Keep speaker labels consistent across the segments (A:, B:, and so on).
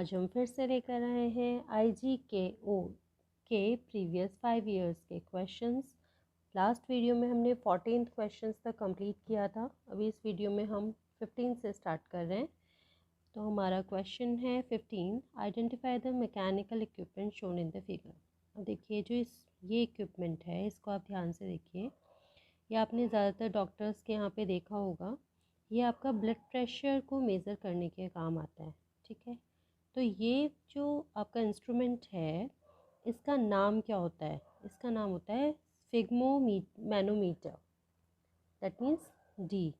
A: आज हम फिर से लेकर आए हैं IGKO के प्रीवियस 5 इयर्स के क्वेश्चंस। लास्ट वीडियो में हमने 14th क्वेश्चंस तक कंप्लीट किया था। अभी इस वीडियो में हम 15 से स्टार्ट कर रहे हैं। तो हमारा क्वेश्चन है 15, identify the mechanical equipment shown in the figure. अब देखिए जो ये इक्विपमेंट है इसको आप ध्यान से देखिए। ये आपने ज़्यादातर डॉक्टर्स के यहाँ पे देखा होगा। ये आपका ब्लड प्रेशर को मेज़र करने के काम आता है, ठीक है। तो ये जो आपका इंस्ट्रूमेंट है इसका नाम क्या होता है? इसका नाम होता है मैनोमीटर, दैट मीन्स डी,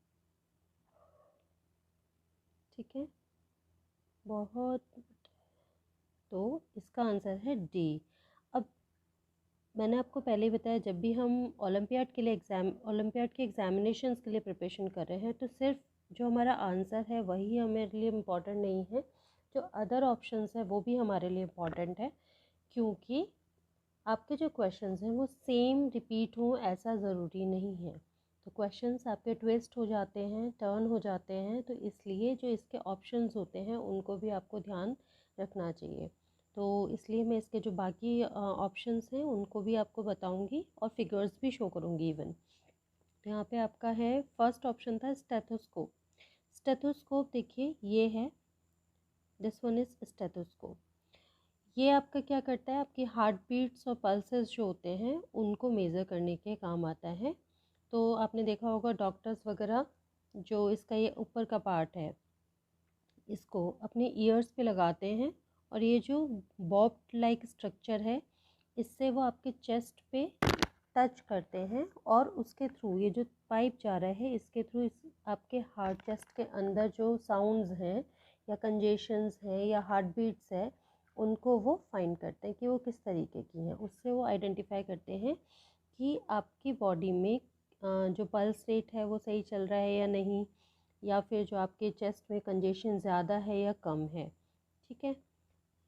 A: ठीक है। बहुत, तो इसका आंसर है डी। अब मैंने आपको पहले ही बताया, जब भी हम ओलंपियाड के एग्जामिनेशंस के लिए प्रिपरेशन कर रहे हैं तो सिर्फ जो हमारा आंसर है वही हमारे लिए इम्पॉर्टेंट नहीं है, जो अदर ऑप्शंस है वो भी हमारे लिए इम्पॉर्टेंट है, क्योंकि आपके जो क्वेश्चंस हैं वो सेम रिपीट हों ऐसा ज़रूरी नहीं है। तो क्वेश्चंस आपके ट्विस्ट हो जाते हैं, टर्न हो जाते हैं, तो इसलिए जो इसके ऑप्शंस होते हैं उनको भी आपको ध्यान रखना चाहिए। तो इसलिए मैं इसके जो बाकी ऑप्शंस हैं उनको भी आपको बताऊंगी और फिगर्स भी शो करूंगी इवन। तो यहाँ पे आपका है फर्स्ट ऑप्शन था स्टेथोस्कोप। स्टेथोस्कोप देखिए ये है, दिस वन इज स्टेथोस्कोप। ये आपका क्या करता है, आपकी हार्ट बीट्स और पल्सेस जो होते हैं उनको मेज़र करने के काम आता है। तो आपने देखा होगा डॉक्टर्स वगैरह जो इसका ये ऊपर का पार्ट है इसको अपने ईयर्स पे लगाते हैं, और ये जो बॉब लाइक स्ट्रक्चर है इससे वो आपके चेस्ट पे टच करते हैं, और उसके थ्रू ये जो पाइप जा रहा है इसके थ्रू इस आपके हार्ट चेस्ट के अंदर जो साउंड्स हैं या कंजेशंस हैं या हार्ट बीट्स है उनको वो फाइंड करते हैं कि वो किस तरीके की हैं। उससे वो आइडेंटिफाई करते हैं कि आपकी बॉडी में जो पल्स रेट है वो सही चल रहा है या नहीं, या फिर जो आपके चेस्ट में कंजेशन ज़्यादा है या कम है, ठीक है।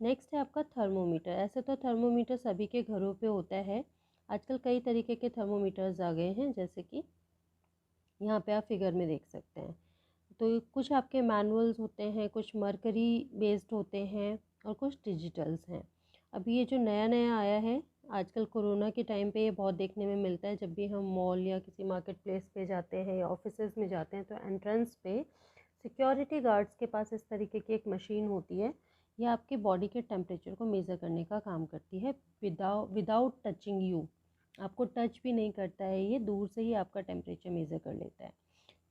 A: नेक्स्ट है आपका थर्मोमीटर। ऐसे तो थर्मोमीटर सभी के घरों पे होता है। आजकल कई तरीके के थर्मोमीटर्स आ गए हैं, जैसे कि यहाँ पे आप फिगर में देख सकते हैं। तो कुछ आपके मैनुअल्स होते हैं, कुछ मरकरी बेस्ड होते हैं और कुछ डिजिटल्स हैं। अभी ये जो नया नया आया है आजकल कोरोना के टाइम पे, ये बहुत देखने में मिलता है। जब भी हम मॉल या किसी मार्केट प्लेस पे जाते हैं या ऑफिसेज में जाते हैं तो एंट्रेंस पे सिक्योरिटी गार्ड्स के पास इस तरीके की एक मशीन होती है। ये आपके बॉडी के टेम्परेचर को मेज़र करने का काम करती है विदाउट टचिंग यू। आपको टच भी नहीं करता है, ये दूर से ही आपका टेम्परेचर मेज़र कर लेता है।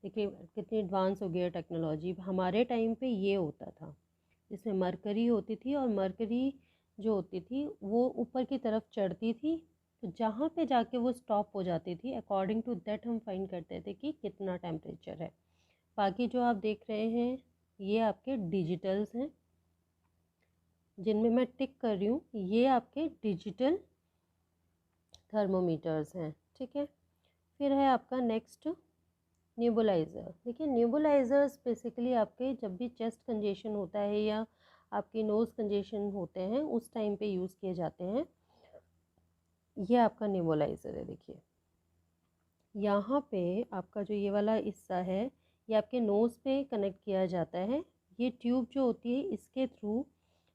A: देखिए कितनी एडवांस हो गया टेक्नोलॉजी। हमारे टाइम पे ये होता था, इसमें मरकरी होती थी, और मरकरी जो होती थी वो ऊपर की तरफ चढ़ती थी, तो जहाँ पे जाके वो स्टॉप हो जाती थी अकॉर्डिंग टू दैट हम फाइंड करते थे कि कितना टेम्परेचर है। बाकी जो आप देख रहे हैं ये आपके डिजिटल्स हैं, जिनमें मैं टिक कर रही हूँ, ये आपके डिजिटल थर्मोमीटर्स हैं, ठीक है। फिर है आपका नेक्स्ट न्यूबुलाइज़र। देखिए न्यूबुलाइज़र्स बेसिकली आपके जब भी चेस्ट कंजेशन होता है या आपकी नोज़ कंजेशन होते हैं उस टाइम पे यूज़ किए जाते हैं। ये आपका न्यूबुलाइज़र है। देखिए यहाँ पे आपका जो ये वाला हिस्सा है ये आपके नोज़ पे कनेक्ट किया जाता है। ये ट्यूब जो होती है इसके थ्रू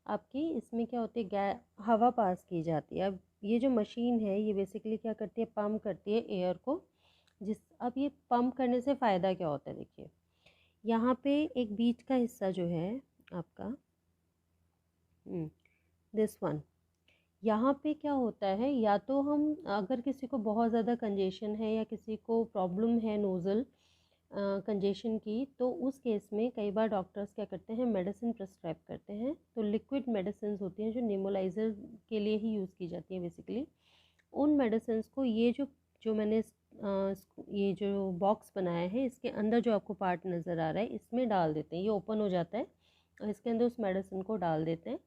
A: आपकी इसमें क्या होती है, हवा पास की जाती है। अब ये जो मशीन है ये बेसिकली क्या करती है, पम्प करती है एयर को। अब ये पंप करने से फ़ायदा क्या होता है, देखिए यहाँ पे एक बीच का हिस्सा जो है आपका दिस वन, यहाँ पे क्या होता है, या तो हम अगर किसी को बहुत ज़्यादा कंजेशन है या किसी को प्रॉब्लम है नोज़ल कंजेशन की, तो उस केस में कई बार डॉक्टर्स क्या करते हैं, मेडिसिन प्रिस्क्राइब करते हैं। तो लिक्विड मेडिसिन होती हैं जो नेबुलाइजर के लिए ही यूज़ की जाती हैं बेसिकली। उन मेडिसिन को ये जो मैंने ये जो बॉक्स बनाया है इसके अंदर जो आपको पार्ट नज़र आ रहा है इसमें डाल देते हैं। ये ओपन हो जाता है और इसके अंदर उस मेडिसिन को डाल देते हैं,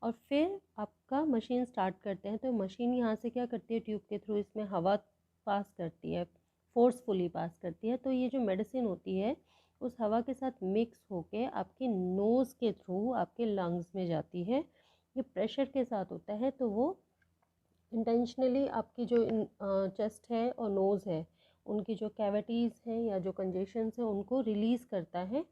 A: और फिर आपका मशीन स्टार्ट करते हैं। तो मशीन यहाँ से क्या करती है, ट्यूब के थ्रू इसमें हवा पास करती है, फोर्सफुली पास करती है। तो ये जो मेडिसिन होती है उस हवा के साथ मिक्स होके आपके नोज़ के थ्रू आपके लंग्स में जाती है। ये प्रेशर के साथ होता है, तो वो इंटेंशनली आपकी जो चेस्ट है और नोज़ है उनकी जो कैविटीज़ हैं या जो कंजेशंस हैं उनको रिलीज़ करता है,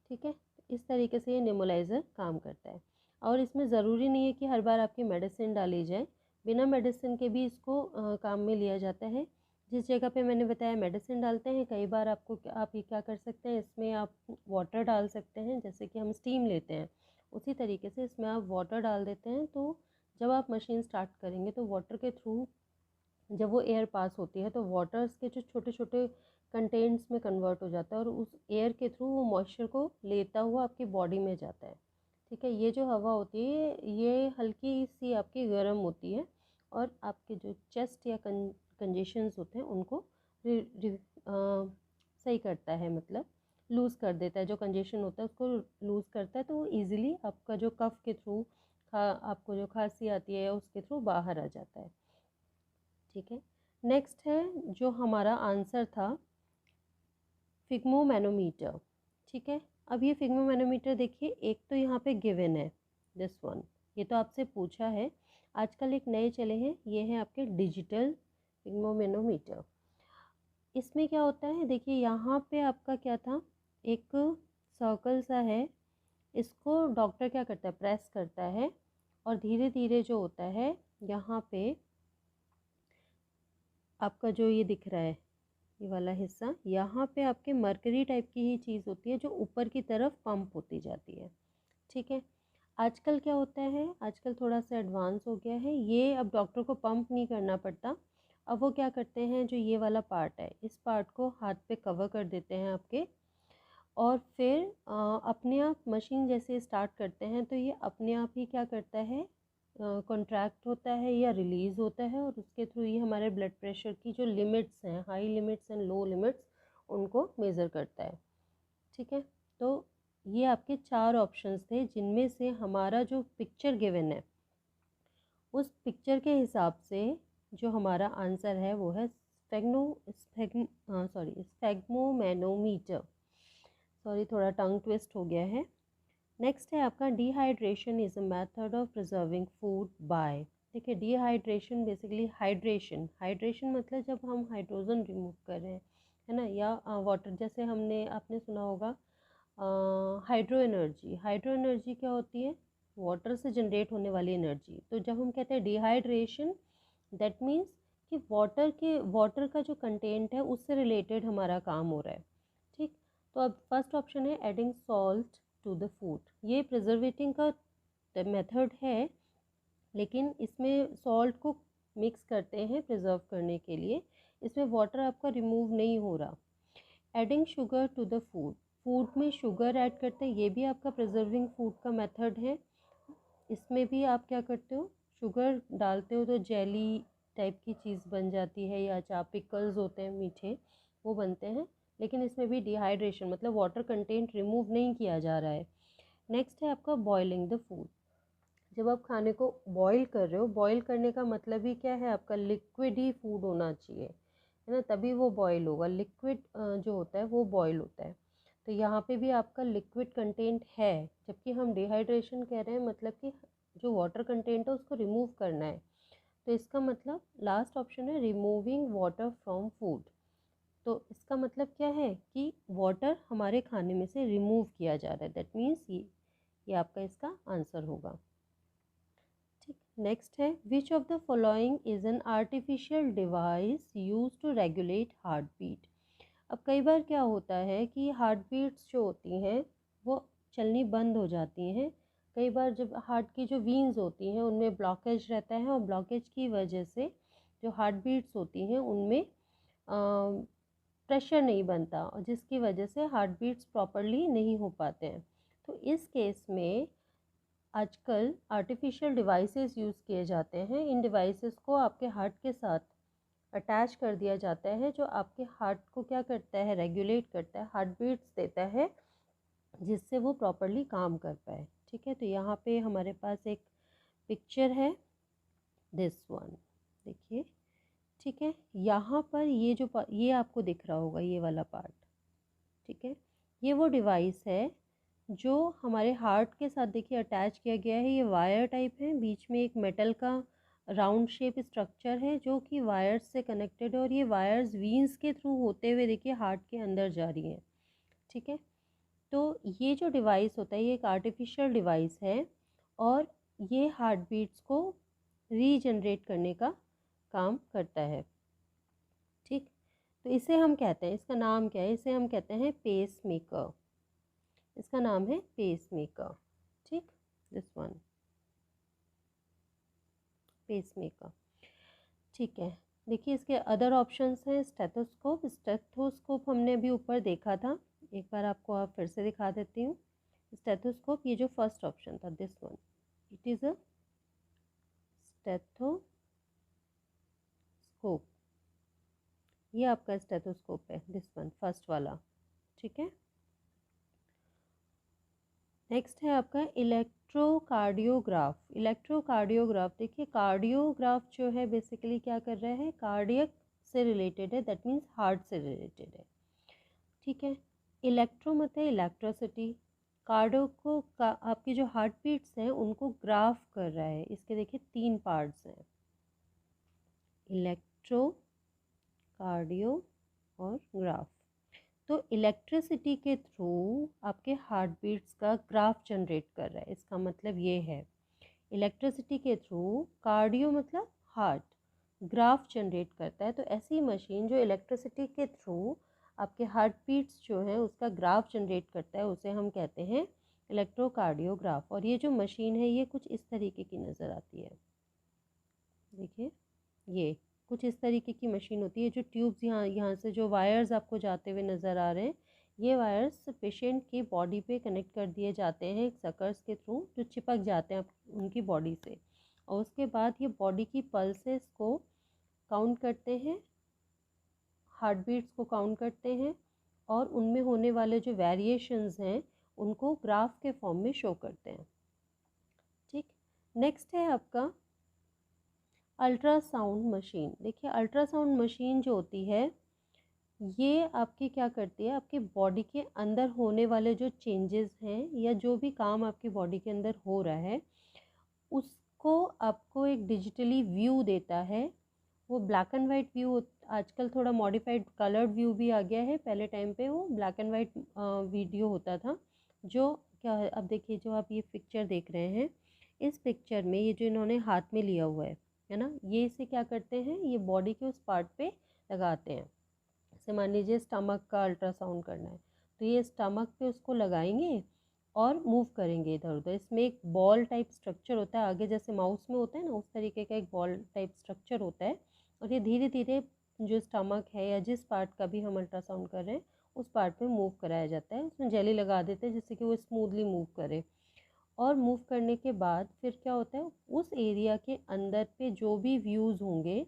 A: ठीक है। इस तरीके से ये नेबुलाइज़र काम करता है। और इसमें ज़रूरी नहीं है कि हर बार आपकी मेडिसिन डाली जाए, बिना मेडिसिन के भी इसको काम में लिया जाता है। जिस जगह पे मैंने बताया मेडिसिन डालते हैं, कई बार आप ये क्या कर सकते हैं, इसमें आप वाटर डाल सकते हैं, जैसे कि हम स्टीम लेते हैं उसी तरीके से इसमें आप वाटर डाल देते हैं। तो जब आप मशीन स्टार्ट करेंगे तो वाटर के थ्रू जब वो एयर पास होती है तो वाटर्स के जो छोटे छोटे कंटेंट्स में कन्वर्ट हो जाता है और उस एयर के थ्रू वो मॉइस्चर को लेता हुआ आपकी बॉडी में जाता है। ठीक है, ये जो हवा होती है ये हल्की सी आपकी गर्म होती है और आपके जो चेस्ट या कंजेशंस होते हैं उनको सही करता है, मतलब लूज़ कर देता है। जो कंजेशन होता है उसको लूज़ करता है, तो वो ईज़िली आपका जो कफ के थ्रू आपको जो खांसी आती है उसके थ्रू बाहर आ जाता है। ठीक है, नेक्स्ट है जो हमारा आंसर था फिग्मोमैनोमीटर। ठीक है, अब ये फिग्मोमैनोमीटर देखिए, एक तो यहाँ पे गिवन है दिस वन, ये तो आपसे पूछा है। आजकल एक नए चले हैं, ये है आपके डिजिटल फिग्मोमैनोमीटर। इसमें क्या होता है, देखिए यहाँ पे आपका क्या था, एक सर्कल सा है, इसको डॉक्टर क्या करता है, प्रेस करता है और धीरे धीरे जो होता है यहाँ पे आपका जो ये दिख रहा है ये वाला हिस्सा, यहाँ पे आपके मरकरी टाइप की ही चीज़ होती है जो ऊपर की तरफ पंप होती जाती है। ठीक है, आजकल क्या होता है, आजकल थोड़ा सा एडवांस हो गया है, ये अब डॉक्टर को पंप नहीं करना पड़ता। अब वो क्या करते हैं, जो ये वाला पार्ट है इस पार्ट को हाथ पे कवर कर देते हैं आपके, और फिर अपने आप मशीन जैसे स्टार्ट करते हैं तो ये अपने आप ही क्या करता है, कॉन्ट्रैक्ट होता है या रिलीज़ होता है, और उसके थ्रू ये हमारे ब्लड प्रेशर की जो लिमिट्स हैं, high limits and low limits, उनको मेज़र करता है। ठीक है, तो ये आपके 4 ऑप्शंस थे जिनमें से हमारा जो पिक्चर गिवन है उस पिक्चर के हिसाब से जो हमारा आंसर है वो है स्फेग्मोमैनोमीटर। सॉरी, थोड़ा टंग ट्विस्ट हो गया है। नेक्स्ट है आपका dehydration is a method of preserving food by. देखिए, डिहाइड्रेशन बेसिकली हाइड्रेशन, हाइड्रेशन मतलब जब हम हाइड्रोजन रिमूव कर रहे हैं, है ना, या वाटर, जैसे आपने सुना होगा हाइड्रो एनर्जी। हाइड्रो एनर्जी क्या होती है, वाटर से जनरेट होने वाली एनर्जी। तो जब हम कहते हैं डिहाइड्रेशन, दैट मीन्स कि वाटर का जो कंटेंट है उससे रिलेटेड हमारा काम हो रहा है। ठीक, तो अब फर्स्ट ऑप्शन है adding salt to the food. ये प्रिजर्वेटिंग का मेथड है, लेकिन इसमें सॉल्ट को मिक्स करते हैं प्रिजर्व करने के लिए, इसमें वाटर आपका रिमूव नहीं हो रहा। Adding sugar to the food, food में शुगर ऐड करते हैं, ये भी आपका प्रिजर्विंग फूड का मेथड है। इसमें भी आप क्या करते हो, शुगर डालते हो तो जेली टाइप की चीज़ बन जाती है, या चाहे पिकल्स होते हैं मीठे वो बनते हैं, लेकिन इसमें भी डिहाइड्रेशन मतलब वाटर कंटेंट रिमूव नहीं किया जा रहा है। नेक्स्ट है आपका बॉइलिंग द फूड। जब आप खाने को बॉईल कर रहे हो, बॉईल करने का मतलब ही क्या है, आपका लिक्विड ही फूड होना चाहिए, है ना, तभी वो बॉईल होगा। लिक्विड जो होता है वो बॉईल होता है, तो यहाँ पे भी आपका लिक्विड कंटेंट है, जबकि हम डिहाइड्रेशन कह रहे हैं, मतलब कि जो वाटर कंटेंट है उसको रिमूव करना है। तो इसका मतलब लास्ट ऑप्शन है रिमूविंग वाटर फ्रॉम फूड। तो इसका मतलब क्या है कि वाटर हमारे खाने में से रिमूव किया जा रहा है, दैट मीन्स ये आपका इसका आंसर होगा। ठीक, नेक्स्ट है which of the following is an artificial device use to regulate heart beat. अब कई बार क्या होता है कि हार्ट बीट्स जो होती हैं वो चलनी बंद हो जाती हैं। कई बार जब हार्ट की जो वीन्स होती हैं उनमें ब्लॉकेज रहता है, और ब्लॉकेज की वजह से जो हार्ट बीट्स होती हैं उनमें प्रेशर नहीं बनता, और जिसकी वजह से हार्ट बीट्स प्रॉपरली नहीं हो पाते हैं। तो इस केस में आजकल आर्टिफिशियल डिवाइसेस यूज़ किए जाते हैं। इन डिवाइसेस को आपके हार्ट के साथ अटैच कर दिया जाता है, जो आपके हार्ट को क्या करता है, रेगुलेट करता है, हार्ट बीट्स देता है, जिससे वो प्रॉपरली काम कर पाए। ठीक है, तो यहाँ पे हमारे पास एक पिक्चर है दिस वन, देखिए। ठीक है, यहाँ पर ये आपको दिख रहा होगा ये वाला पार्ट। ठीक है, ये वो डिवाइस है जो हमारे हार्ट के साथ देखिए अटैच किया गया है। ये वायर टाइप है, बीच में एक मेटल का राउंड शेप स्ट्रक्चर है जो कि वायर्स से कनेक्टेड है, और ये वायर्स वीन्स के थ्रू होते हुए देखिए हार्ट के अंदर जा रही हैं। ठीक है, तो ये जो डिवाइस होता है ये एक आर्टिफिशियल डिवाइस है, और ये हार्ट बीट्स को रीजनरेट करने का काम करता है। ठीक, तो इसे हम कहते हैं, इसका नाम क्या है, इसे हम कहते हैं पेस मेकर। इसका नाम है पेस मेकर। ठीक, दिस वन पेस मेकर। ठीक है, देखिए इसके अदर ऑप्शंस हैं। स्टेथोस्कोप, स्टेथोस्कोप हमने अभी ऊपर देखा था, एक बार आपको आप फिर से दिखा देती हूँ। स्टेथोस्कोप, ये जो फर्स्ट ऑप्शन था, this one, it is a stethoscope. ये आपका स्टेथोस्कोप है, दिस वन फर्स्ट वाला। ठीक है, नेक्स्ट है आपका इलेक्ट्रोकार्डियोग्राफ। इलेक्ट्रोकार्डियोग्राफ, देखिए कार्डियोग्राफ जो है बेसिकली क्या कर रहा है, कार्डियक से रिलेटेड है, दैट मीन्स हार्ट से रिलेटेड है। ठीक है, इलेक्ट्रो मतलब इलेक्ट्रिसिटी, कार्डियो को आपकी जो हार्ट बीट्स हैं उनको ग्राफ कर रहा है। इसके देखिए 3 पार्ट्स हैं, इलेक्ट्रो, कार्डियो और ग्राफ। तो इलेक्ट्रिसिटी के थ्रू आपके हार्ट बीट्स का ग्राफ जनरेट कर रहा है, इसका मतलब ये है। इलेक्ट्रिसिटी के थ्रू, कार्डियो मतलब हार्ट, ग्राफ जनरेट करता है। तो ऐसी मशीन जो इलेक्ट्रिसिटी के थ्रू आपके हार्ट बीट्स जो है उसका ग्राफ जनरेट करता है, उसे हम कहते हैं इलेक्ट्रोकार्डियोग्राफ। और ये जो मशीन है ये कुछ इस तरीके की नज़र आती है। देखिए ये कुछ इस तरीके की मशीन होती है। जो ट्यूब्स यहाँ से जो वायर्स आपको जाते हुए नज़र आ रहे हैं, ये वायर्स पेशेंट की बॉडी पे कनेक्ट कर दिए जाते हैं सकर्स के थ्रू, जो चिपक जाते हैं उनकी बॉडी से। और उसके बाद ये बॉडी की पल्सेस को काउंट करते हैं, हार्ट बीट्स को काउंट करते हैं, और उनमें होने वाले जो वेरिएशंस हैं उनको ग्राफ के फॉर्म में शो करते हैं। ठीक, नेक्स्ट है आपका अल्ट्रासाउंड मशीन। देखिए अल्ट्रासाउंड मशीन जो होती है ये आपकी क्या करती है, आपकी बॉडी के अंदर होने वाले जो चेंजेस हैं या जो भी काम आपकी बॉडी के अंदर हो रहा है उसको आपको एक डिजिटली व्यू देता है। वो ब्लैक एंड वाइट व्यू, आजकल थोड़ा मॉडिफाइड कलर्ड व्यू भी आ गया है, पहले टाइम पे वो ब्लैक एंड वाइट वीडियो होता था। जो क्या है, अब देखिए जो आप ये पिक्चर देख रहे हैं, इस पिक्चर में ये जो इन्होंने हाथ में लिया हुआ है ना, ये इसे क्या करते हैं, ये बॉडी के उस पार्ट पे लगाते हैं। जैसे मान लीजिए स्टमक का अल्ट्रासाउंड करना है, तो ये स्टमक पे उसको लगाएंगे और मूव करेंगे इधर उधर। इसमें एक बॉल टाइप स्ट्रक्चर होता है आगे, जैसे माउस में होता है ना, उस तरीके का एक बॉल टाइप स्ट्रक्चर होता है। और ये धीरे धीरे जो स्टमक है या जिस पार्ट का भी हम अल्ट्रासाउंड कर रहे हैं उस पार्ट पे मूव कराया जाता है। उसमें जेली लगा देते हैं जिससे कि वो स्मूथली मूव करे। और मूव करने के बाद फिर क्या होता है, उस एरिया के अंदर पे जो भी व्यूज़ होंगे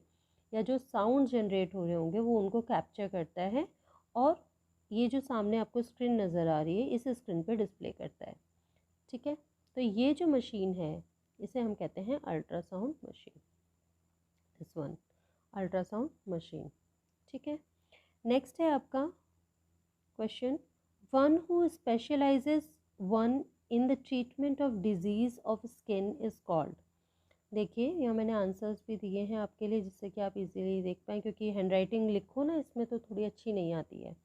A: या जो साउंड जनरेट हो रहे होंगे वो उनको कैप्चर करता है, और ये जो सामने आपको स्क्रीन नज़र आ रही है इस स्क्रीन पे डिस्प्ले करता है। ठीक है, तो ये जो मशीन है इसे हम कहते हैं ultrasound machine, this one ultrasound machine. ठीक है, नेक्स्ट है आपका question, one who specialises one in the treatment of disease of skin is called. देखिए यहाँ मैंने आंसर्स भी दिए हैं आपके लिए जिससे कि आप इजीली देख पाएँ, क्योंकि हैंडराइटिंग लिखो ना इसमें तो थोड़ी अच्छी नहीं आती है।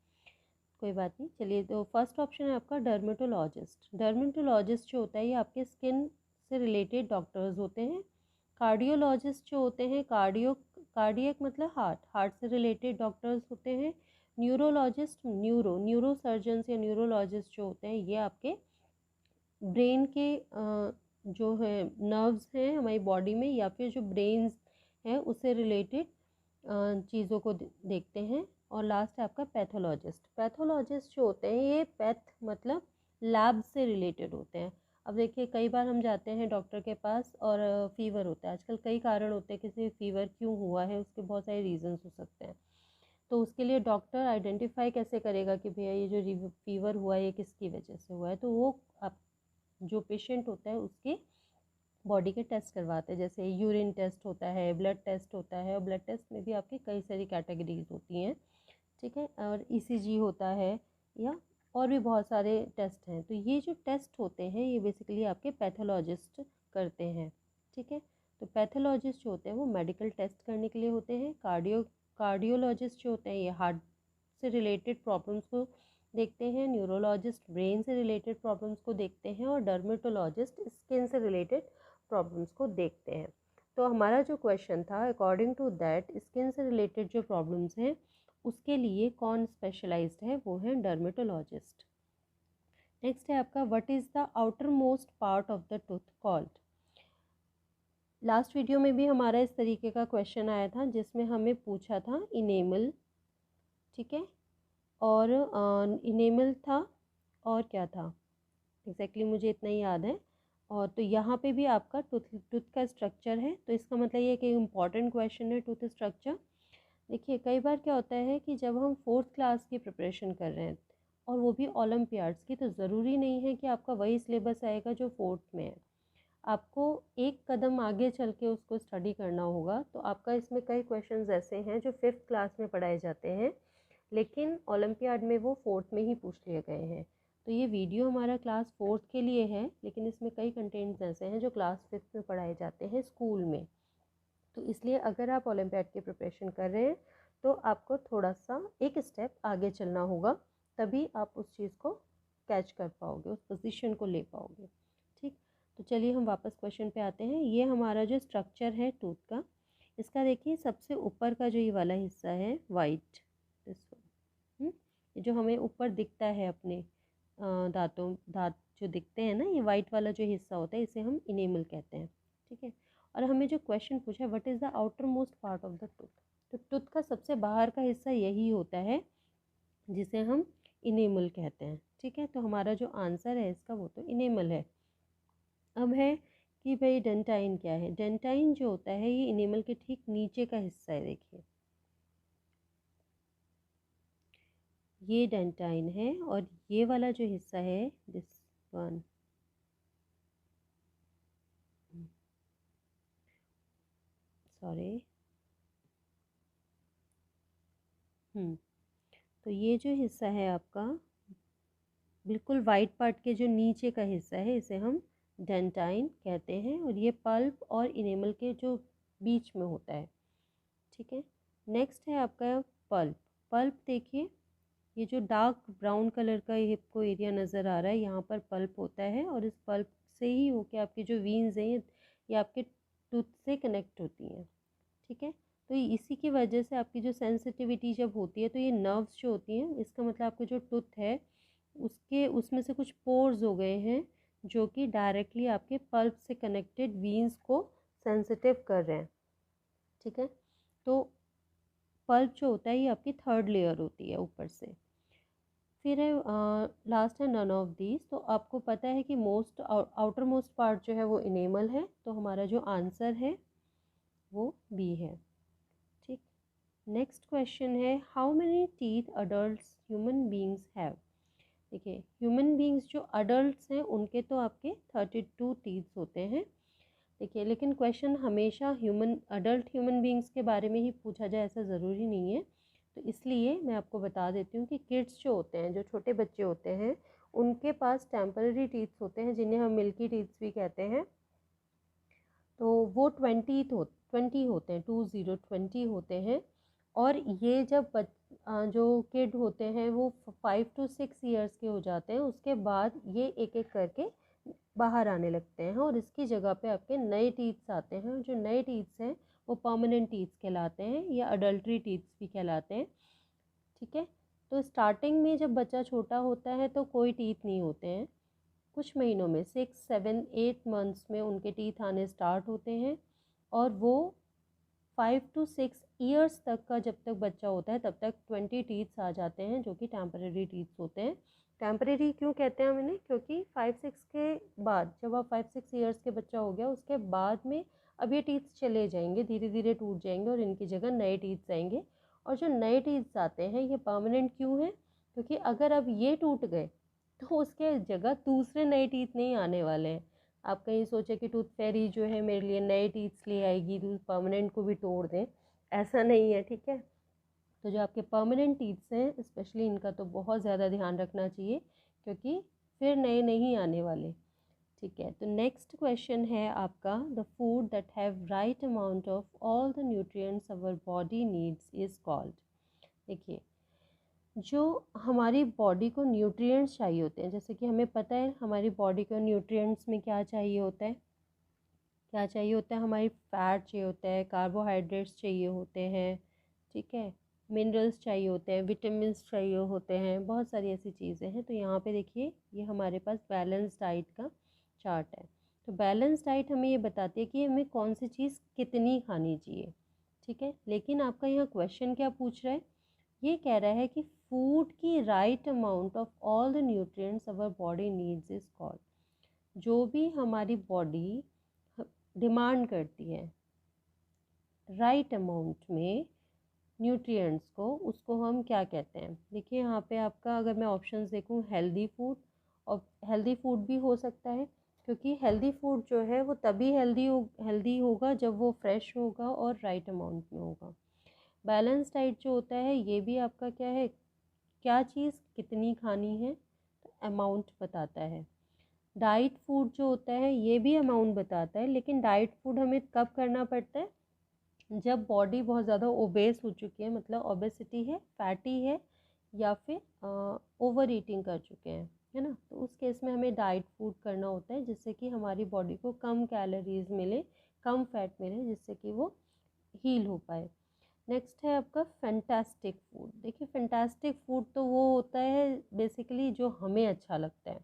A: कोई बात नहीं, चलिए। तो फर्स्ट ऑप्शन है आपका डर्मेटोलॉजिस्ट। डर्मेटोलॉजिस्ट जो होता है ये आपके स्किन से रिलेटेड डॉक्टर्स होते हैं। कार्डियोलॉजिस्ट जो होते हैं, कार्डियक मतलब हार्ट से रिलेटेड डॉक्टर्स होते हैं। न्यूरोलॉजिस्ट, न्यूरो सर्जन्स या न्यूरोलॉजिस्ट जो होते हैं ये आपके ब्रेन के जो है नर्व्स हैं हमारी बॉडी में, या फिर जो ब्रेन्स हैं उससे रिलेटेड चीज़ों को देखते हैं। और लास्ट है आपका पैथोलॉजिस्ट। पैथोलॉजिस्ट जो होते हैं ये पैथ मतलब लैब से रिलेटेड होते हैं। अब देखिए कई बार हम जाते हैं डॉक्टर के पास और फीवर होता है, आजकल कई कारण होते हैं किसी फीवर क्यों हुआ है, उसके बहुत सारे रीजंस हो सकते हैं। तो उसके लिए डॉक्टर आइडेंटिफाई कैसे करेगा कि भैया ये जो फीवर हुआ है ये किसकी वजह से हुआ है, तो वो आप जो पेशेंट होता है उसके बॉडी के टेस्ट करवाते हैं। जैसे यूरिन टेस्ट होता है, ब्लड टेस्ट होता है, और ब्लड टेस्ट में भी आपकी कई सारी कैटेगरीज होती हैं। ठीक है, और ईसीजी होता है, या और भी बहुत सारे टेस्ट हैं। तो ये जो टेस्ट होते हैं ये बेसिकली आपके पैथोलॉजिस्ट करते हैं। ठीक है, तो पैथोलॉजिस्ट जो होते हैं वो मेडिकल टेस्ट करने के लिए होते हैं। कार्डियोलॉजिस्ट जो होते हैं ये हार्ट से रिलेटेड प्रॉब्लम्स को देखते हैं, न्यूरोलॉजिस्ट ब्रेन से रिलेटेड प्रॉब्लम्स को देखते हैं, और डर्मेटोलॉजिस्ट स्किन से रिलेटेड प्रॉब्लम्स को देखते हैं। तो हमारा जो क्वेश्चन था, अकॉर्डिंग टू दैट स्किन से रिलेटेड जो प्रॉब्लम्स हैं उसके लिए कौन स्पेशलाइज्ड है, वो है डर्मेटोलॉजिस्ट। नेक्स्ट है आपका, what is the outer most part of the tooth called. Last video में भी हमारा इस तरीके का क्वेश्चन आया था जिसमें हमें पूछा था इनेमल, ठीक है, और इनेमल था, और क्या था एग्जैक्टली मुझे इतना ही याद है। और तो यहाँ पे भी आपका टूथ का स्ट्रक्चर है, तो इसका मतलब ये कि इम्पॉर्टेंट क्वेश्चन है टूथ स्ट्रक्चर। देखिए कई बार क्या होता है कि जब हम 4th क्लास की प्रिपरेशन कर रहे हैं और वो भी ओलंपियाड्स की, तो ज़रूरी नहीं है कि आपका वही सिलेबस आएगा जो 4th में है। आपको एक कदम आगे चल के उसको स्टडी करना होगा। तो आपका इसमें कई क्वेश्चंस ऐसे हैं जो 5th क्लास में पढ़ाए जाते हैं, लेकिन ओलंपियाड में वो 4th में ही पूछ लिए गए हैं। तो ये वीडियो हमारा क्लास 4th के लिए है, लेकिन इसमें कई कंटेंट्स ऐसे हैं जो क्लास 5th में पढ़ाए जाते हैं स्कूल में। तो इसलिए अगर आप ओलंपियाड की प्रिपरेशन कर रहे हैं तो आपको थोड़ा सा एक स्टेप आगे चलना होगा, तभी आप उस चीज़ को कैच कर पाओगे, उस पोजीशन को ले पाओगे। ठीक, तो चलिए हम वापस क्वेश्चन पे आते हैं। ये हमारा जो स्ट्रक्चर है टूथ का, इसका देखिए सबसे ऊपर का जो ये वाला हिस्सा है वाइट, जो हमें ऊपर दिखता है अपने दांत जो दिखते हैं ना, ये वाइट वाला जो हिस्सा होता है इसे हम इनेमल कहते हैं। ठीक है, और हमें जो क्वेश्चन पूछा है what is the outer most part of the tooth, तो टूथ का सबसे बाहर का हिस्सा यही होता है जिसे हम इनेमल कहते हैं। ठीक है, तो हमारा जो आंसर है इसका वो तो इनेमल है। अब है कि भाई डेंटाइन क्या है। डेंटाइन जो होता है ये इनेमल के ठीक नीचे का हिस्सा है। देखिए ये डेंटाइन है, और ये वाला जो हिस्सा है दिस वन, सॉरी, तो ये जो हिस्सा है आपका बिल्कुल वाइट पार्ट के जो नीचे का हिस्सा है इसे हम डेंटाइन कहते हैं, और ये पल्प और इनेमल के जो बीच में होता है। ठीक है, नेक्स्ट है आपका पल्प। पल्प देखिए, ये जो डार्क ब्राउन कलर का ये आपको एरिया नज़र आ रहा है, यहाँ पर पल्प होता है, और इस पल्प से ही होके आपकी जो वीन्स हैं ये आपके टूथ से कनेक्ट होती हैं। ठीक है, तो इसी की वजह से आपकी जो सेंसिटिविटी जब होती है तो ये नर्व्स जो होती हैं, इसका मतलब आपका जो टूथ है उसके उसमें से कुछ पोर्स हो गए हैं जो कि डायरेक्टली आपके पल्प से कनेक्टेड वीन्स को सेंसिटिव कर रहे हैं। ठीक है, तो पल्प जो होता है ये आपकी 3rd लेयर होती है ऊपर से। फिर है लास्ट है नन ऑफ दीज। तो आपको पता है कि मोस्ट आउटर मोस्ट पार्ट जो है वो इनेमल है, तो हमारा जो आंसर है वो बी है। ठीक, नेक्स्ट क्वेश्चन है, how many teeth adults human beings have. देखिए ह्यूमन बींग्स जो अडल्ट्स हैं उनके तो आपके 32 टीथ्स होते हैं। देखिए लेकिन क्वेश्चन हमेशा अडल्ट ह्यूमन बींग्स के बारे में ही पूछा जाए ऐसा ज़रूरी नहीं है। तो इसलिए मैं आपको बता देती हूँ कि किड्स जो होते हैं, जो छोटे बच्चे होते हैं, उनके पास टेम्पररी टीथ्स होते हैं जिन्हें हम मिल्की टीथ्स भी कहते हैं। तो वो 20 होते हैं, 20 होते हैं। और ये जब जो किड होते हैं वो 5 to 6 ईयर्स के हो जाते हैं, उसके बाद ये एक एक करके बाहर आने लगते हैं, और इसकी जगह पे आपके नए टीथ्स आते हैं। जो नए टीथ्स हैं वो परमानेंट टीथ्स कहलाते हैं, या अडल्ट्री टीथ्स भी कहलाते हैं। ठीक है, तो स्टार्टिंग में जब बच्चा छोटा होता है तो कोई टीथ नहीं होते हैं, कुछ महीनों में 6, 7, 8 मंथ्स में उनके टीथ आने स्टार्ट होते हैं, और वो 5 to 6 ईयर्स तक का जब तक बच्चा होता है तब तक 20 टीथ्स आ जाते हैं जो कि टेम्परेरी टीथ्स होते हैं। टेम्परेरी क्यों कहते हैं हम इन्हें, क्योंकि 5-6 के बाद, जब आप 5-6 ईयर्स के बच्चा हो गया उसके बाद में अब ये टीथ्स चले जाएंगे, धीरे धीरे टूट जाएंगे, और इनकी जगह नए टीथ्स आएंगे। और जो नए टीथ्स आते हैं ये परमानेंट क्यों है, क्योंकि अगर अब ये टूट गए तो उसके जगह दूसरे नए टीथ नहीं आने वाले हैं। आप कहीं सोचे कि टूथ फेरी जो है मेरे लिए नए टीथ्स ले आएगी, तो परमानेंट को भी तोड़ दें, ऐसा नहीं है। ठीक है, तो जो आपके परमानेंट टीथ्स हैं स्पेशली इनका तो बहुत ज़्यादा ध्यान रखना चाहिए, क्योंकि फिर नए नहीं आने वाले। ठीक है, तो नेक्स्ट क्वेश्चन है आपका, the food that have right amount of all the nutrients our body needs is called. देखिए जो हमारी बॉडी को न्यूट्रिएंट्स चाहिए होते हैं, जैसे कि हमें पता है हमारी बॉडी को न्यूट्रिएंट्स में क्या चाहिए होता है, क्या चाहिए होता है, हमारी फैट चाहिए होता है, कार्बोहाइड्रेट्स चाहिए होते हैं, ठीक है, मिनरल्स चाहिए होते हैं, विटामिन्स चाहिए होते हैं, बहुत सारी ऐसी चीज़ें हैं। तो यहाँ पे देखिए ये हमारे पास बैलेंस डाइट का चार्ट है। तो बैलेंस डाइट हमें ये बताती है कि हमें कौन सी चीज़ कितनी खानी चाहिए, ठीक है। लेकिन आपका यहाँ क्वेश्चन क्या पूछ रहा है, ये कह रहा है कि फूड की right amount of all the nutrients our body needs is called. जो भी हमारी बॉडी डिमांड करती है राइट अमाउंट में न्यूट्रिएंट्स को, उसको हम क्या कहते हैं। देखिए यहाँ पे आपका अगर मैं ऑप्शंस देखूँ, हेल्दी फूड, और हेल्दी फूड भी हो सकता है, क्योंकि हेल्दी फूड जो है वो तभी हेल्दी होगा जब वो फ्रेश होगा और राइट अमाउंट में होगा। बैलेंस डाइट जो होता है ये भी आपका क्या है, क्या चीज़ कितनी खानी है, तो अमाउंट बताता है। डाइट फूड जो होता है ये भी अमाउंट बताता है, लेकिन डाइट फूड हमें कब करना पड़ता है, जब बॉडी बहुत ज़्यादा ओबेस हो चुकी है, मतलब ओबेसिटी है, फैटी है, या फिर ओवर ईटिंग कर चुके हैं, है ना। तो उस केस में हमें डाइट फूड करना होता है, जिससे कि हमारी बॉडी को कम कैलोरीज मिले, कम फैट मिले, जिससे कि वो हील हो पाए। नेक्स्ट है आपका फैंटास्टिक फूड। देखिए फैंटास्टिक फूड तो वो होता है बेसिकली जो हमें अच्छा लगता है,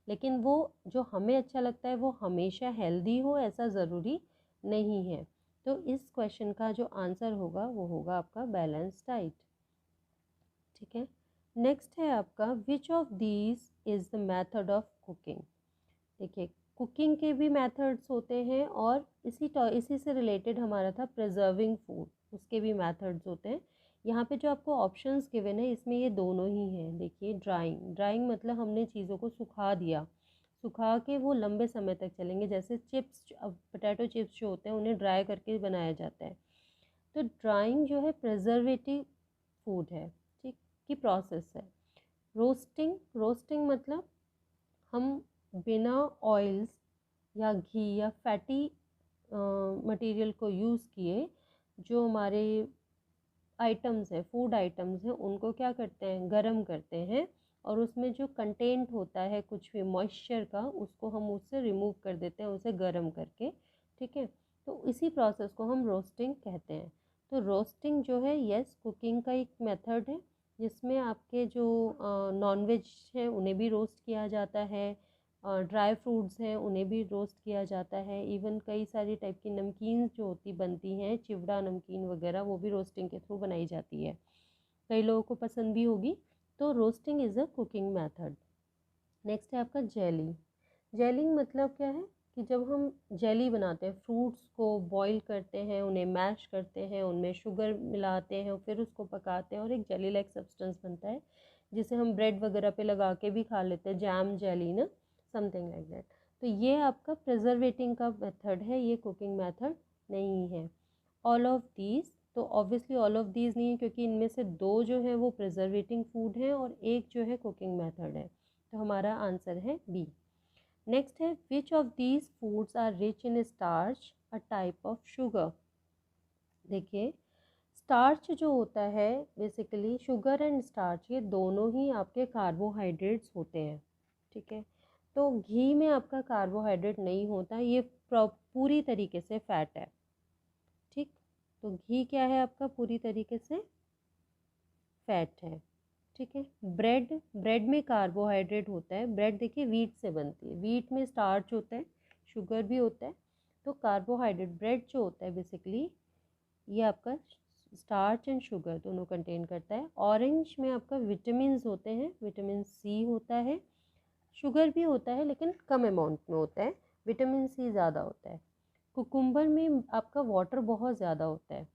A: लेकिन वो जो हमें अच्छा लगता है वो हमेशा हेल्दी हो ऐसा ज़रूरी नहीं है। तो इस क्वेश्चन का जो आंसर होगा वो होगा आपका बैलेंस डाइट, ठीक है। नेक्स्ट है आपका विच of these is the method of cooking. देखिए कुकिंग के भी मेथड्स होते हैं, और इसी से रिलेटेड हमारा था प्रिजर्विंग फूड, उसके भी मेथड्स होते हैं। यहाँ पे जो आपको ऑप्शंस गिवन है इसमें ये दोनों ही हैं। देखिए ड्राइंग मतलब हमने चीज़ों को सुखा दिया, सुखा के वो लंबे समय तक चलेंगे, जैसे चिप्स, अब पोटैटो चिप्स जो होते हैं उन्हें ड्राई करके बनाया जाता है। तो ड्राइंग जो है प्रिजर्वेटिव फूड है, ठीक, की प्रोसेस है। रोस्टिंग मतलब हम बिना ऑयल्स या घी या फैटी मटेरियल को यूज़ किए जो हमारे आइटम्स हैं, फूड आइटम्स हैं, उनको क्या करते हैं, गरम करते हैं, और उसमें जो कंटेंट होता है कुछ भी मॉइस्चर का, उसको हम उससे रिमूव कर देते हैं उसे गरम करके, ठीक है। तो इसी प्रोसेस को हम रोस्टिंग कहते हैं। तो रोस्टिंग जो है यस कुकिंग का एक मेथड है, जिसमें आपके जो नॉन वेज है उन्हें भी रोस्ट किया जाता है, ड्राई फ्रूट्स हैं उन्हें भी रोस्ट किया जाता है, इवन कई सारी टाइप की नमकीन जो बनती हैं, चिवड़ा नमकीन वगैरह, वो भी रोस्टिंग के थ्रू बनाई जाती है, कई लोगों को पसंद भी होगी। तो roasting is a cooking method. Next है आपका जेलिंग मतलब क्या है, कि जब हम जेली बनाते हैं, फ्रूट्स को बॉईल करते हैं, उन्हें मैश करते हैं, उनमें शुगर मिलाते हैं, फिर उसको पकाते हैं और एक जेली लाइक सब्सटेंस बनता है, जिसे हम ब्रेड वगैरह पे लगा के भी खा लेते हैं, जैम जेली ना, समथिंग लाइक दैट। तो ये आपका प्रिजर्वेटिंग का मेथड है, ये कुकिंग मेथड नहीं है। ऑल ऑफ दीज, तो ऑब्वियसली ऑल ऑफ दीज नहीं है, क्योंकि इनमें से दो जो है वो प्रिजर्वेटिंग फूड है और एक जो है कुकिंग मेथड है। तो हमारा आंसर है बी। नेक्स्ट है which of these foods are rich in starch, a type of sugar. देखिए स्टार्च जो होता है बेसिकली, शुगर एंड स्टार्च ये दोनों ही आपके कार्बोहाइड्रेट्स होते हैं, ठीक है। तो घी में आपका कार्बोहाइड्रेट नहीं होता, ये पूरी तरीके से फैट है, ठीक। तो घी क्या है आपका, पूरी तरीके से फैट है, ठीक है। ब्रेड में कार्बोहाइड्रेट होता है, ब्रेड देखिए वीट से बनती है, वीट में स्टार्च होता है, शुगर भी होता है, तो कार्बोहाइड्रेट ब्रेड जो होता है बेसिकली ये आपका स्टार्च एंड शुगर दोनों कंटेन करता है। ऑरेंज में आपका विटामिन होते हैं, विटामिन सी होता है, शुगर भी होता है लेकिन कम अमाउंट में होता है, विटामिन सी ज़्यादा होता है। कुकुम्बर में आपका वाटर बहुत ज़्यादा होता है,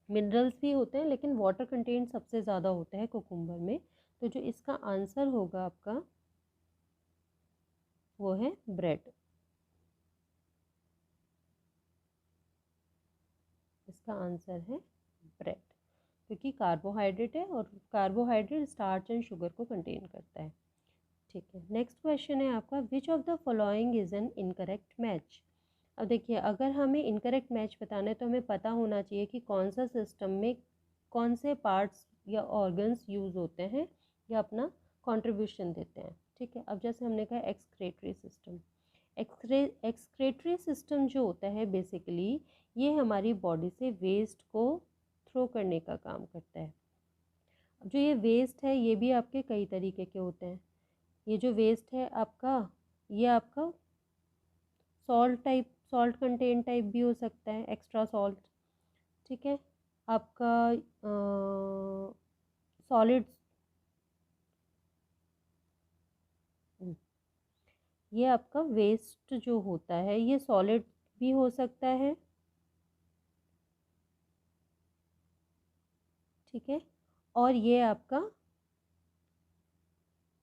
A: मिनरल्स भी होते हैं लेकिन वाटर कंटेंट सबसे ज़्यादा होता है कुकुम्बर में। तो जो इसका आंसर होगा आपका वो है ब्रेड, इसका आंसर है ब्रेड, क्योंकि कार्बोहाइड्रेट है और कार्बोहाइड्रेट स्टार्च एंड शुगर को कंटेन करता है, ठीक है। नेक्स्ट क्वेश्चन है आपका विच of the following is an incorrect match. अब देखिए अगर हमें इनकरेक्ट मैच बताना है तो हमें पता होना चाहिए कि कौन सा सिस्टम में कौन से पार्ट्स या ऑर्गन्स यूज़ होते हैं या अपना कंट्रीब्यूशन देते हैं। ठीक है, अब जैसे हमने कहा एक्सक्रेटरी सिस्टम। एक्सक्रेटरी सिस्टम जो होता है बेसिकली ये हमारी बॉडी से वेस्ट को थ्रो करने का काम करता है। अब जो ये वेस्ट है ये भी आपके कई तरीके के होते हैं। ये जो वेस्ट है आपका, ये आपका सॉल्ट कंटेंट टाइप भी हो सकता है, एक्स्ट्रा सॉल्ट। ठीक है, आपका सॉलिड, ये आपका वेस्ट जो होता है ये सॉलिड भी हो सकता है। ठीक है, और ये आपका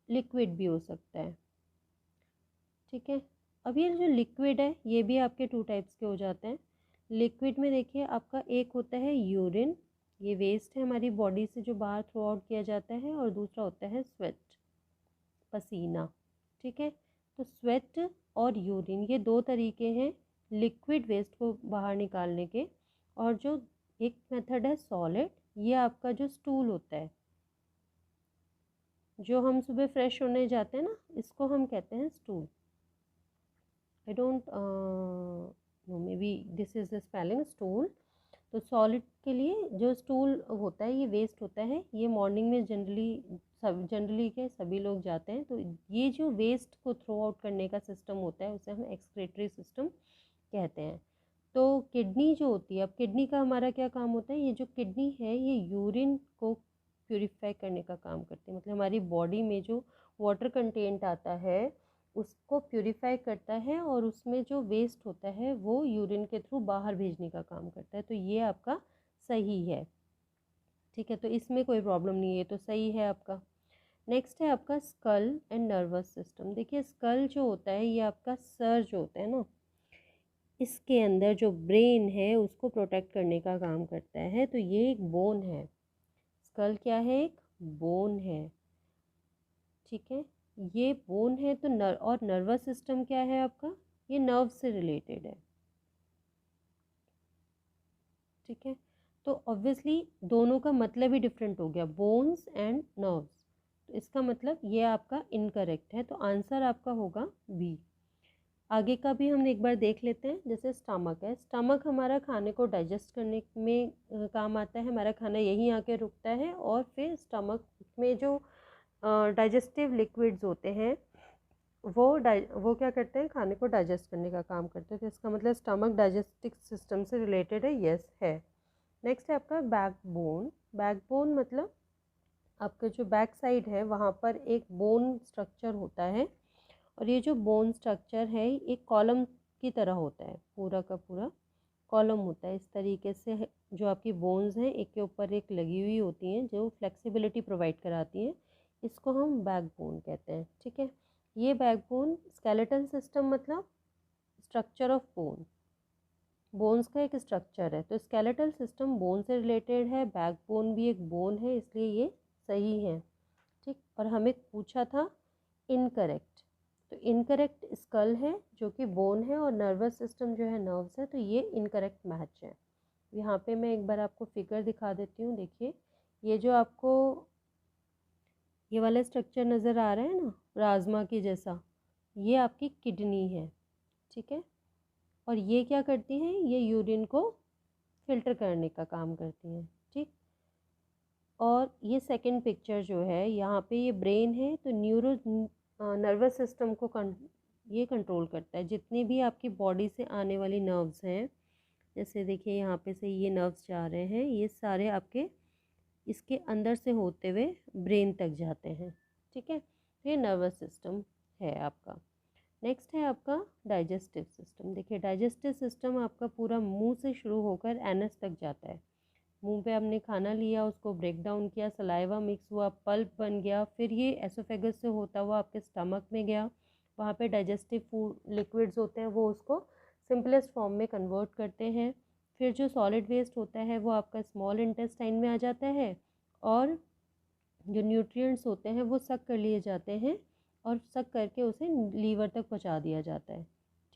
A: लिक्विड भी हो सकता है। ठीक है, अब ये जो लिक्विड है ये भी आपके टू टाइप्स के हो जाते हैं। लिक्विड में देखिए आपका एक होता है यूरिन, ये वेस्ट है हमारी बॉडी से जो बाहर थ्रो आउट किया जाता है, और दूसरा होता है स्वेट, पसीना। ठीक है, तो स्वेट और यूरिन ये दो तरीके हैं लिक्विड वेस्ट को बाहर निकालने के। और जो एक मेथड है सॉलिड, ये आपका जो स्टूल होता है, जो हम सुबह फ्रेश होने जाते हैं ना, इसको हम कहते हैं stool. I don't know, may be this is the spelling stool. तो सॉलिड के लिए जो स्टूल होता है ये वेस्ट होता है, ये मॉर्निंग में जनरली के सभी लोग जाते हैं। तो ये जो वेस्ट को थ्रो आउट करने का सिस्टम होता है उसे हम एक्सक्रेटरी सिस्टम कहते हैं। तो किडनी जो होती है, अब किडनी का हमारा क्या काम होता है, ये जो किडनी है ये यूरिन को प्यूरिफाई करने का काम करती है। मतलब हमारी बॉडी में जो वाटर कंटेंट आता है उसको प्यूरिफाई करता है, और उसमें जो वेस्ट होता है वो यूरिन के थ्रू बाहर भेजने का काम करता है। तो ये आपका सही है। ठीक है, तो इसमें कोई प्रॉब्लम नहीं है, तो सही है आपका। नेक्स्ट है आपका स्कल एंड नर्वस सिस्टम। देखिए स्कल जो होता है ये आपका सर जो होता है ना, इसके अंदर जो ब्रेन है उसको प्रोटेक्ट करने का काम करता है। तो ये एक बोन है, स्कल क्या है, एक बोन है। ठीक है, ये बोन है तो और नर्वस सिस्टम क्या है आपका, ये नर्व से रिलेटेड है। ठीक है, तो ऑब्वियसली दोनों का मतलब ही डिफरेंट हो गया, बोन्स एंड नर्व्स। तो इसका मतलब ये आपका इनकरेक्ट है, तो आंसर आपका होगा बी। आगे का भी हम एक बार देख लेते हैं। जैसे स्टमक है, स्टमक हमारा खाने को डाइजेस्ट करने में काम आता है। हमारा खाना यहीं आके रुकता है, और फिर स्टमक में जो डाइजेस्टिव लिक्विड्स होते हैं वो क्या करते हैं, खाने को डाइजेस्ट करने का काम करते हैं। तो इसका मतलब स्टमक डाइजेस्टिव सिस्टम से रिलेटेड है, यस है। नेक्स्ट है आपका बैकबोन। बैकबोन मतलब आपका जो बैक साइड है वहाँ पर एक बोन स्ट्रक्चर होता है, और ये जो बोन स्ट्रक्चर है एक कॉलम की तरह होता है, पूरा का पूरा कॉलम होता है। इस तरीके से जो आपकी बोन्स हैं एक के ऊपर एक लगी हुई होती हैं जो फ्लेक्सिबिलिटी प्रोवाइड कराती हैं, इसको हम बैकबोन कहते हैं। ठीक है, ये बैकबोन स्केलेटल सिस्टम मतलब स्ट्रक्चर ऑफ बोन, बोन्स का एक स्ट्रक्चर है। तो स्केलेटल सिस्टम बोन से रिलेटेड है, बैकबोन भी एक बोन है, इसलिए ये सही है। ठीक, और हमें पूछा था इनकरेक्ट, तो इनकरेक्ट स्कल है जो कि बोन है, और नर्वस सिस्टम जो है नर्व्स है, तो ये इनकरेक्ट मैच है। यहाँ पे मैं एक बार आपको फिगर दिखा देती हूँ। देखिए ये जो आपको ये वाला स्ट्रक्चर नज़र आ रहा है ना राजमा की जैसा, ये आपकी किडनी है। ठीक है, और ये क्या करती हैं, ये यूरिन को फिल्टर करने का काम करती हैं। ठीक, और ये सेकंड पिक्चर जो है यहाँ पे ये ब्रेन है, तो नर्वस सिस्टम को ये कंट्रोल करता है। जितनी भी आपकी बॉडी से आने वाली नर्व्स हैं, जैसे देखिए यहाँ पे से ये नर्व्स जा रहे हैं, ये सारे आपके इसके अंदर से होते हुए ब्रेन तक जाते हैं। ठीक है, तो ये नर्वस सिस्टम है आपका। नेक्स्ट है आपका डाइजेस्टिव सिस्टम। देखिए डाइजेस्टिव सिस्टम आपका पूरा मुंह से शुरू होकर एनस तक जाता है। मुंह पे हमने खाना लिया, उसको ब्रेक डाउन किया, सलाइवा मिक्स हुआ, पल्प बन गया, फिर ये एसोफेगस से होता हुआ आपके स्टमक में गया। वहाँ पे डाइजेस्टिव फूड लिक्विड्स होते हैं, वो उसको सिंपलेस्ट फॉर्म में कन्वर्ट करते हैं। फिर जो सॉलिड वेस्ट होता है वो आपका स्मॉल इंटेस्टाइन में आ जाता है, और जो न्यूट्रिएंट्स होते हैं वो सक कर लिए जाते हैं, और सक करके उसे लीवर तक पहुंचा दिया जाता है।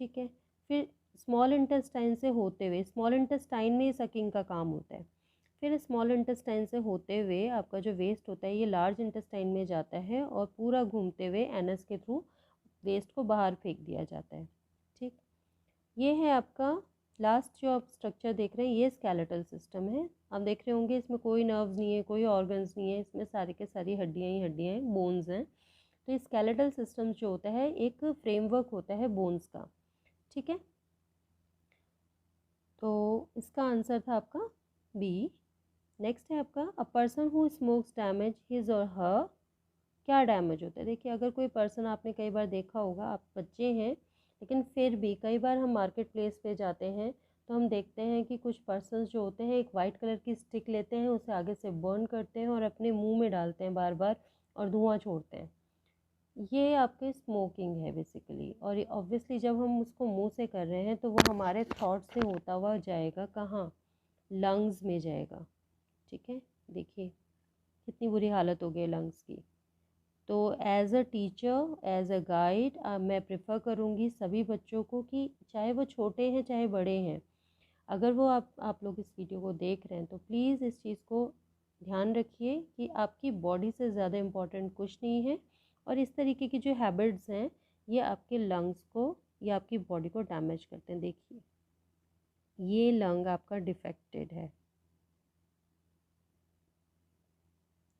A: ठीक है, फिर स्मॉल इंटेस्टाइन से होते हुए, स्मॉल इंटेस्टाइन में ही सकिंग का काम होता है, फिर स्मॉल इंटेस्टाइन से होते हुए आपका जो वेस्ट होता है ये लार्ज इंटेस्टाइन में जाता है और पूरा घूमते हुए एनस के थ्रू वेस्ट को बाहर फेंक दिया जाता है। ठीक, ये है आपका लास्ट जो आप स्ट्रक्चर देख रहे हैं, ये स्केलेटल सिस्टम है। आप देख रहे होंगे इसमें कोई नर्व्स नहीं है, कोई ऑर्गन्स नहीं है, इसमें सारी के सारी हड्डियाँ ही हड्डियाँ हैं, बोन्स हैं। तो ये स्केलेटल सिस्टम जो होता है एक फ्रेमवर्क होता है बोन्स का। ठीक है, तो इसका आंसर था आपका बी। नेक्स्ट है आपका a person who smokes damage his और हर, क्या डैमेज होता है। देखिए अगर कोई पर्सन, आपने कई बार देखा होगा, आप बच्चे हैं लेकिन फिर भी कई बार हम मार्केट प्लेस पे जाते हैं तो हम देखते हैं कि कुछ पर्सन्स जो होते हैं एक वाइट कलर की स्टिक लेते हैं, उसे आगे से बर्न करते हैं और अपने मुंह में डालते हैं बार बार और धुआं छोड़ते हैं। ये आपके स्मोकिंग है बेसिकली। और ऑब्वियसली जब हम उसको मुंह से कर रहे हैं तो वो हमारे थॉट से होता हुआ जाएगा कहाँ, लंग्स में जाएगा। ठीक है, देखिए कितनी बुरी हालत हो गई लंग्स की। तो as a teacher, as a guide, मैं प्रेफर करूँगी सभी बच्चों को कि चाहे वो छोटे हैं चाहे बड़े हैं, अगर वो आप लोग इस वीडियो को देख रहे हैं तो प्लीज़ इस चीज़ को ध्यान रखिए कि आपकी बॉडी से ज़्यादा इम्पोर्टेंट कुछ नहीं है। और इस तरीके की जो हैबिट्स हैं ये आपके लंग्स को या आपकी बॉडी को डैमेज करते हैं। देखिए ये लंग आपका डिफेक्टेड है,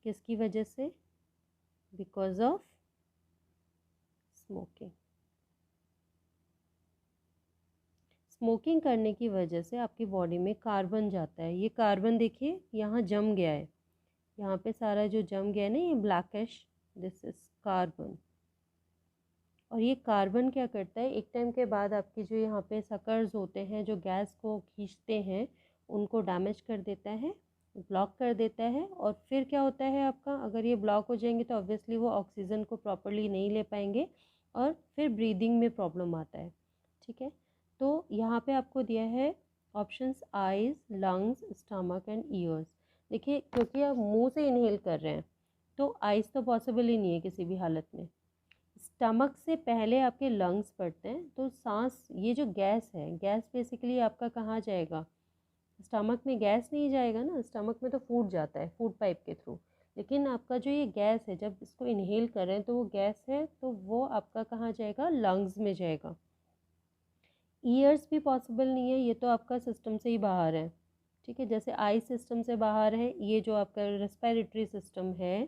A: किसकी वजह से, बिकॉज ऑफ स्मोकिंग। स्मोकिंग करने की वजह से आपकी बॉडी में कार्बन जाता है। ये कार्बन देखिए यहाँ जम गया है, यहाँ पे सारा जो जम गया है ना ये ब्लैकिश, दिस इज कार्बन। और ये कार्बन क्या करता है, एक टाइम के बाद आपकी जो यहाँ पे सकर्स होते हैं जो गैस को खींचते हैं उनको डैमेज कर देता है, ब्लॉक कर देता है। और फिर क्या होता है आपका, अगर ये ब्लॉक हो जाएंगे तो ऑब्वियसली वो ऑक्सीजन को प्रॉपरली नहीं ले पाएंगे और फिर ब्रीदिंग में प्रॉब्लम आता है। ठीक है, तो यहाँ पे आपको दिया है options eyes, lungs, stomach and years. देखिए क्योंकि आप मुंह से इनहेल कर रहे हैं तो आइज़ तो पॉसिबल ही नहीं है किसी भी हालत में। स्टमक से पहले आपके लंग्स पड़ते हैं, तो सांस, ये जो गैस है, गैस बेसिकली आपका कहाँ जाएगा, स्टमक में गैस नहीं जाएगा ना, स्टमक में तो फूड जाता है फूड पाइप के थ्रू। लेकिन आपका जो ये गैस है जब इसको इनहेल कर रहे हैं तो वो गैस है तो वो आपका कहाँ जाएगा, लंग्स में जाएगा। ईयर्स भी पॉसिबल नहीं है, ये तो आपका सिस्टम से ही बाहर है। ठीक है, जैसे आई सिस्टम से बाहर है, ये जो आपका रेस्पिरेटरी सिस्टम है,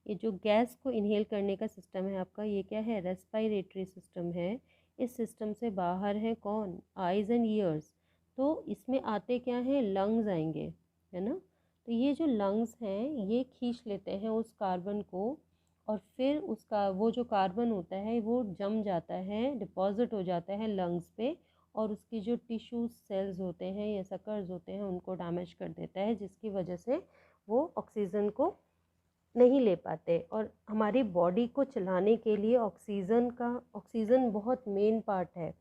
A: ये जो गैस को इनहेल करने का सिस्टम है आपका, ये क्या है, रेस्पिरेटरी सिस्टम है। इस सिस्टम से बाहर है कौन, आइज़ एंड ईयर्स। तो इसमें आते क्या हैं, लंग्स आएंगे, है ना। तो ये जो लंग्स हैं ये खींच लेते हैं उस कार्बन को और फिर उसका वो जो कार्बन होता है वो जम जाता है, डिपॉजिट हो जाता है लंग्स पे और उसकी जो टिश्यूज सेल्स होते हैं या सकर्स होते हैं उनको डैमेज कर देता है, जिसकी वजह से वो ऑक्सीजन को नहीं ले पाते। और हमारी बॉडी को चलाने के लिए ऑक्सीजन बहुत मेन पार्ट है,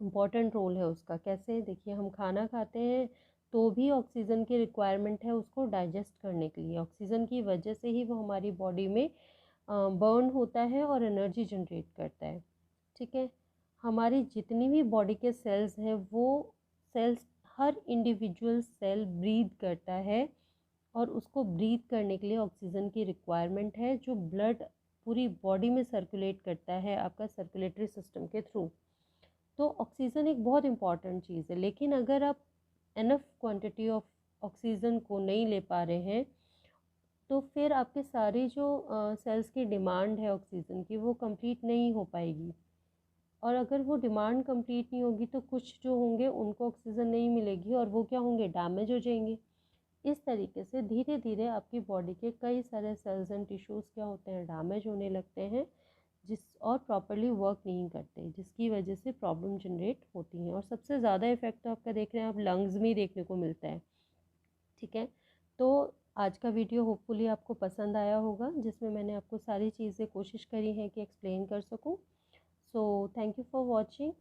A: इम्पॉर्टेंट रोल है उसका। कैसे, देखिए हम खाना खाते हैं तो भी ऑक्सीजन की रिक्वायरमेंट है उसको डाइजेस्ट करने के लिए, ऑक्सीजन की वजह से ही वो हमारी बॉडी में बर्न होता है और एनर्जी जनरेट करता है। ठीक है, हमारी जितनी भी बॉडी के सेल्स हैं वो सेल्स, हर इंडिविजुअल सेल ब्रीथ करता है और उसको ब्रीथ करने के लिए ऑक्सीजन की रिक्वायरमेंट है, जो ब्लड पूरी बॉडी में सर्कुलेट करता है आपका सर्कुलेटरी सिस्टम के थ्रू। तो ऑक्सीजन एक बहुत इंपॉर्टेंट चीज़ है। लेकिन अगर आप एनफ क्वांटिटी ऑफ ऑक्सीजन को नहीं ले पा रहे हैं तो फिर आपके सारी जो सेल्स की डिमांड है ऑक्सीजन की वो कंप्लीट नहीं हो पाएगी। और अगर वो डिमांड कंप्लीट नहीं होगी तो कुछ जो होंगे उनको ऑक्सीजन नहीं मिलेगी और वो क्या होंगे, डैमेज हो जाएंगे। इस तरीके से धीरे धीरे आपकी बॉडी के कई सारे सेल्स एंड टिश्यूज़ क्या होते हैं, डैमेज होने लगते हैं, जिस और प्रॉपरली वर्क नहीं करते, जिसकी वजह से प्रॉब्लम जनरेट होती हैं। और सबसे ज़्यादा इफेक्ट तो आपका देख रहे हैं आप लंग्स में ही देखने को मिलता है। ठीक है, तो आज का वीडियो होपफुली आपको पसंद आया होगा, जिसमें मैंने आपको सारी चीज़ें कोशिश करी हैं कि एक्सप्लेन कर सकूं। So thank you for watching.